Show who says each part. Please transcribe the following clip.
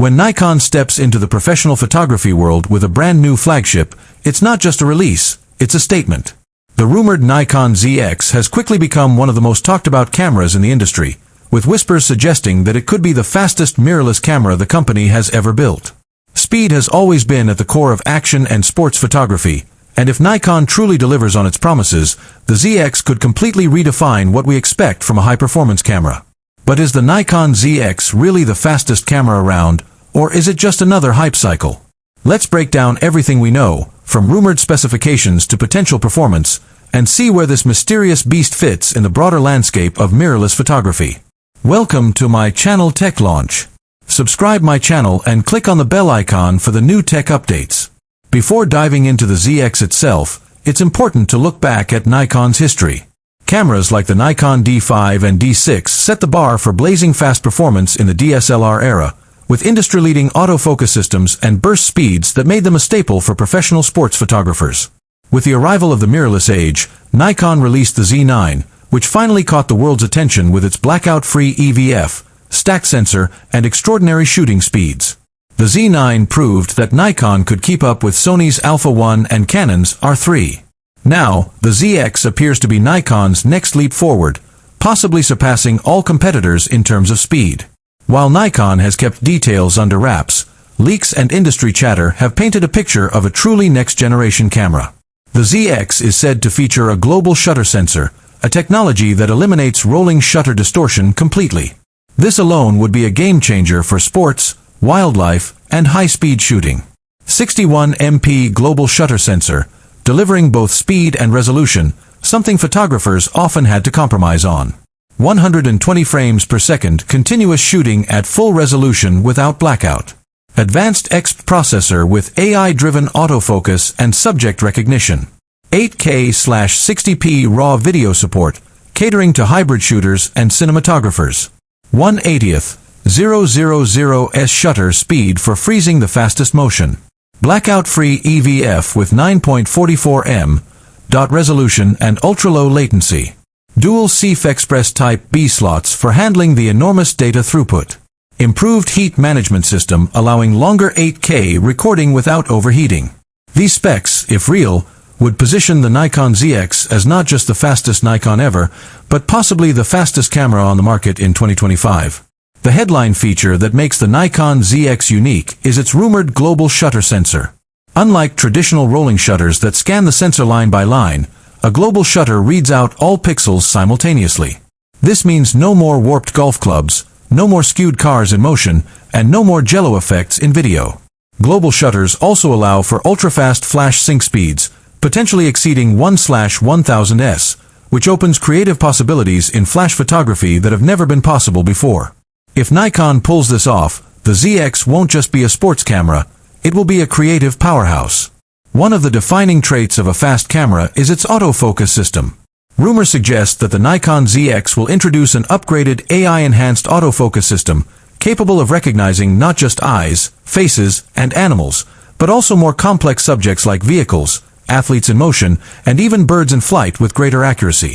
Speaker 1: When Nikon steps into the professional photography world with a brand new flagship, it's not just a release, it's a statement. The rumored Nikon ZX has quickly become one of the most talked about cameras in the industry, with whispers suggesting that it could be the fastest mirrorless camera the company has ever built. Speed has always been at the core of action and sports photography, and if Nikon truly delivers on its promises, the ZX could completely redefine what we expect from a high-performance camera. But is the Nikon ZX really the fastest camera around, or is it just another hype cycle? Let's break down everything we know, from rumored specifications to potential performance, and see where this mysterious beast fits in the broader landscape of mirrorless photography. Welcome to my channel Tech Launch. Subscribe my channel and click on the bell icon for the new tech updates. Before diving into the ZX itself, it's important to look back at Nikon's history. Cameras like the Nikon D5 and D6 set the bar for blazing fast performance in the DSLR era, with industry-leading autofocus systems and burst speeds that made them a staple for professional sports photographers. With the arrival of the mirrorless age, Nikon released the Z9, which finally caught the world's attention with its blackout-free EVF, stack sensor, and extraordinary shooting speeds. The Z9 proved that Nikon could keep up with Sony's Alpha 1 and Canon's R3. Now, the ZX appears to be Nikon's next leap forward, possibly surpassing all competitors in terms of speed. While Nikon has kept details under wraps, leaks and industry chatter have painted a picture of a truly next-generation camera. The ZX is said to feature a global shutter sensor, a technology that eliminates rolling shutter distortion completely. This alone would be a game-changer for sports, wildlife, and high-speed shooting. 61 MP global shutter sensor, delivering both speed and resolution, something photographers often had to compromise on. 120 frames per second continuous shooting at full resolution without blackout. Advanced EXP processor with AI-driven autofocus and subject recognition. 8K/60p RAW video support, catering to hybrid shooters and cinematographers. 1/80,000s shutter speed for freezing the fastest motion. Blackout-free EVF with 9.44 m resolution and ultra-low latency. Dual CF Express Type B slots for handling the enormous data throughput. Improved heat management system allowing longer 8K recording without overheating. These specs, if real, would position the Nikon ZX as not just the fastest Nikon ever, but possibly the fastest camera on the market in 2025. The headline feature that makes the Nikon ZX unique is its rumored global shutter sensor. Unlike traditional rolling shutters that scan the sensor line by line, a global shutter reads out all pixels simultaneously. This means no more warped golf clubs, no more skewed cars in motion, and no more jello effects in video. Global shutters also allow for ultra-fast flash sync speeds, potentially exceeding 1/1000s, which opens creative possibilities in flash photography that have never been possible before. If Nikon pulls this off, the ZX won't just be a sports camera, it will be a creative powerhouse. One of the defining traits of a fast camera is its autofocus system. Rumors suggest that the Nikon ZX will introduce an upgraded AI-enhanced autofocus system, capable of recognizing not just eyes, faces, and animals, but also more complex subjects like vehicles, athletes in motion, and even birds in flight with greater accuracy.